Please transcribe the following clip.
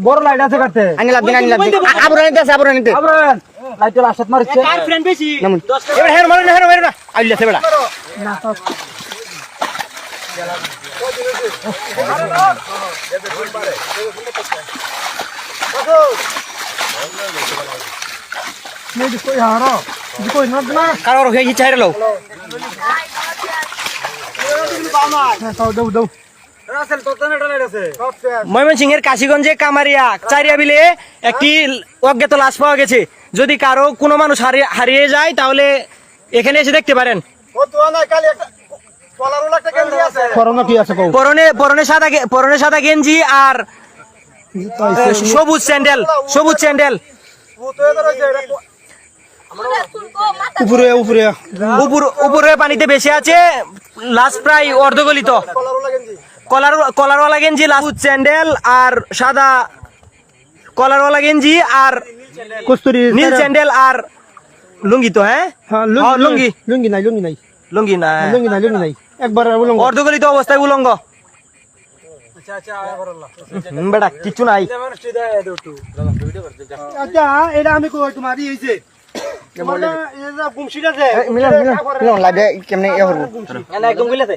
বড় লাইট আছে কাটতে আনি লাভ দিন আবরণীতে আছে আবরণীতে লাইট লাস্ট মারছে আর ফ্রেন্ড বেশি এবার হের মারো না আইলাছে বেড়া না তো नहीं कोई हारो कोई ना कारो रखे ही चाहे लो ময়মনসিংহের কাশীগঞ্জে কামারিয়া চারিয়া বিলে একটি অজ্ঞাত লাশ পাওয়া গেছে। যদি কারো কোনো মানুষ হারিয়ে যায় তাহলে এখানে এসে দেখতে পারেন। পরনে সাদা গেঞ্জি আর সবুজ স্যান্ডেল উপরে পানিতে ভেসে আছে। লাশ প্রায় অর্ধগলিত। কলারওয়ালা গেঞ্জি, সবুজ স্যান্ডেল আর সাদা কলারওয়ালা গেঞ্জি আর কস্তুরি নীল স্যান্ডেল আর লুঙ্গি তো লুঙ্গি নাই একবার অর্ধগলিত অবস্থায় উলঙ্গ। বেটা কিছু নাই। আচ্ছা এটা আমি কই তোমারই হইছে কেমনে এ করব একদম গিলাতে